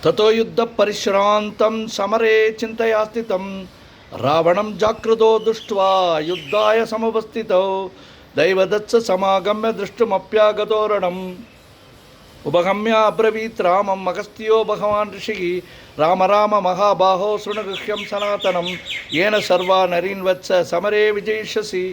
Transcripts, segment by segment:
ततो युद्धपरिश्रान्तं समरे चिन्तया स्थितं रावणं जाकृतो दृष्ट्वा युद्धाय समुपस्थितौ दैवदत्स समागम्य दृष्टुमप्यागतो रणम् उपगम्य अब्रवीत् रामम् अगस्त्यो भगवान् ऋषिः राम राम महाबाहो शृणुगुह्यं सनातनं येन सर्वा नरीन् वत्स समरे विजयिष्यसि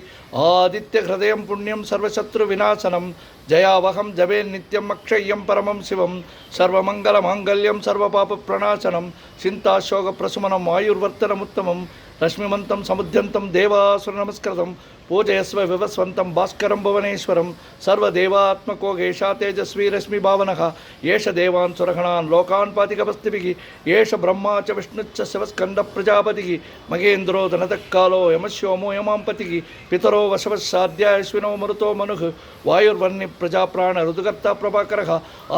आदित्यहृदयं पुण्यं सर्वशत्रुविनाशनं जयावहं जवे नित्यम् अक्षय्यं परमं शिवं सर्वमङ्गलमाङ्गल्यं सर्वपापप्रणाशनं चिन्ताशोकप्रशमनम् आयुर्वर्धनमुत्तमं रश्मिमन्तं समुद्यन्तं देवासुरनमस्कृतं पूजयस्व विवस्वन्तं भास्करं भुवनेश्वरं सर्वदेवात्मको गेशा तेजस्वी रश्मिभावनः एष देवान् सुरगणान् लोकान् पातिकवस्तिभिः एष ब्रह्मा च विष्णुश्च शिवस्कन्दप्रजापतिः महेन्द्रो धनतःकालो यमस्योमो यमांपतिः पितरो वशवस्साध्या अश्विनो मरुतो मनुः वायुर्वह्निप्रजाप्राण ऋतुकर्ता प्रभाकरः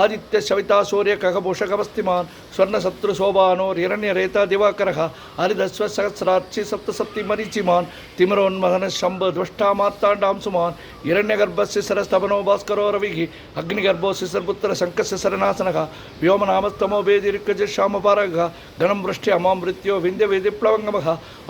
आदित्यशविता सूर्यखगभूषकवस्तिमान् स्वर्णशत्रुशोभानो हिरण्यरेता दिवाकरः हरिदस्वसहस्राक्षि सप्तसप्तिमरीचिमान् तिमिरोन्महनः शंभ द्वष्टा मार्ताण्डां सुमान् हिरण्यगर्भस्य शिरस्तवनो भास्करो रविः अग्निगर्भो शिशिरपुत्र शङ्खशिशिरनाशनः व्योमनामस्तमो वेदिर्कजश्यामपारगः घनं वृष्टि अमां मृत्यो विन्ध्यवेदिप्लवङ्गमः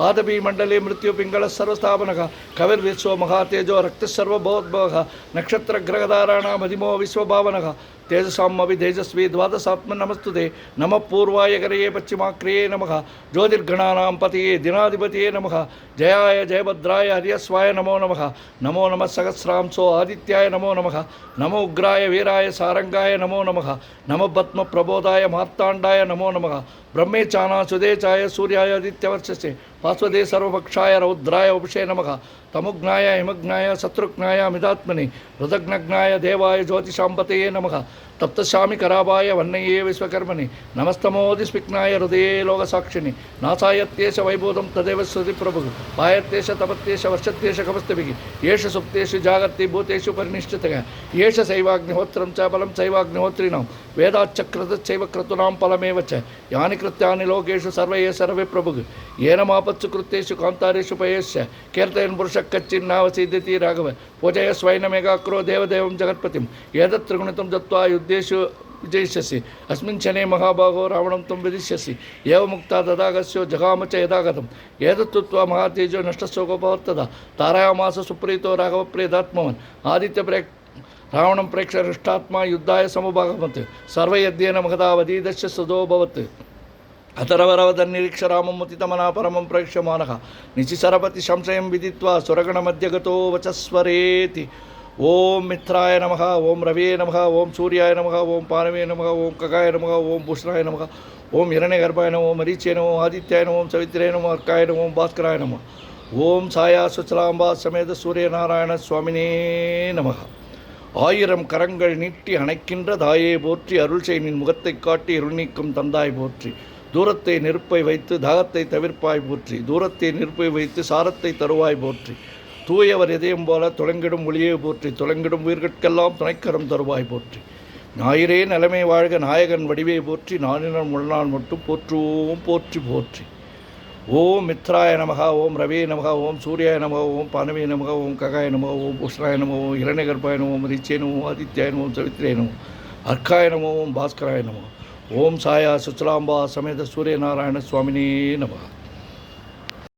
आदपीमण्डले मृत्यु पिङ्गलः सर्वस्थापनः कविर्विश्वो महातेजो रक्तः नक्षत्रग्रहधाराणामधिमो विश्वभावनः तेजसामपि तेजस्वी द्वादशात्मन् नमस्तुते नमः पूर्वाय करये पश्चिमाक्रिये नमः ज्योतिर्गणानां पतये दिनाधिपतये नमः जयाय जयभद्राय हर्यस्वाय नमो नमः नमो नमः सहस्रांशो आदित्याय नमो नमः नमो उग्राय वीराय सारंगाय नमो नमः नमः पद्मप्रबोधाय मार्ताण्डाय नमो नमः ब्रह्मेचाना सुदेचाय सूर्याय आदित्यवर्चसे पार्श्वदे सर्वपक्षाय रौद्राय उपशे नमः तमुग्नाय हिमग्नाय शत्रुघ्नाय अमितात्मने हृदग्नग्नाय देवाय ज्योतिषाम्पतये नमः तप्तशामि कराभाय वन्नये विश्वकर्मणे नमस्तमोदिस्विघ्नाय हृदये लोकसाक्षिणे नासायत्येष वैभूतं तदेव श्रुतिप्रभुः पायत्येष तपत्येष वर्षत्येष कमस्तभिः येष सुप्तेषु जागर्ति भूतेषु परिनिष्ठितः येष शैवाग्निहोत्रं च फलं चैवाग्निहोत्रिणां वेदाच्चक्रतश्चैव क्रतूनां फलमेव च यानि कृत्यानि लोकेषु सर्वये सर्वे प्रभुः येन मापत्सु कृत्येषु कान्तारेषु पयेश्च कीर्तयन् पुरुषः कच्चिन्नावसीदति राघव पूजय स्वैनमेकाक्रो देवदेवं जगत्पतिं एतत् त्रिगुणितं दत्त्वा युद्धेषु विजयिष्यसि अस्मिन् क्षणे महाभागो रावणं त्वं विदिष्यसि एव मुक्ता तदागस्यो जगाम च यदागतम् एतत्तुत्वा महातेजो नष्टशोकोपवर्तदा तारायामास सुप्रीतो राघवप्रियदात्मवन् रावणं प्रेक्ष्य हृष्टात्मा युद्धाय समुभागमत् सर्वयज्ञेन महदावधीदश्च सदोऽभवत् अतरवरवदन्निरीक्ष रामं मुदितमना परमं प्रेक्ष्यमानः निशिसरपति संशयं विदित्वा सुरगणमध्यगतो वचस्वरेति ओम मित्राय नमः ओम रविये नमः ओम सूर्याय नमः ओम पानवे नमः ओम खगाय नमः ओम भूषणाय नमः ओम हिरण्यगर्भाय नमः ओम मरीचे नमः आदित्याय नमः ओम सवित्रे नमः अर्काय नमः ओम भास्कराय नमः ओम साया सुचलांबा समेत सूर्यनारायण स्वामिने नमः ஆயிரம் கரங்கள் நீட்டி அணைக்கின்ற தாயே போற்றி அருள் செய் நின் முகத்தை காட்டி இருள் நீக்கும் தந்தாய் போற்றி தூரத்தை நெருப்பை வைத்து தாகத்தை தவிர்ப்பாய் போற்றி தூரத்தை நெருப்பை வைத்து சாரத்தை தருவாய் போற்றி தூயவர் இதயம் போல துளங்கிடும் ஒளியே போற்றி துளங்கிடும் உயிர்கட்கெல்லாம் துணைக்கரம் தருவாய் போற்றி ஞாயிறே நிலைமை வாழ்க நாயகன் வடிவே போற்றி நானினர் முள்நாள் மட்டும் போற்றுவோம் போற்றி போற்றி ஓம் மித்ராய நமக ஓம் ரவே நமக ஓம் சூர்யாய நமக ஓம் பானவே நமக ஓம் ககாய நமக ஓம் புஷ்ணாய நமக ஓம் இரண்யகர்பாய நமோ ஓம் ரிச்சே நமோ ஆதித்யாய நமோ சவித்ரே நமோ அர்க்காய நமோ ஓம் பாஸ்கராய நமோ ஓம் சாயா சுச்சலாம்பா சமேத சூரியநாராயண சுவாமினே நமக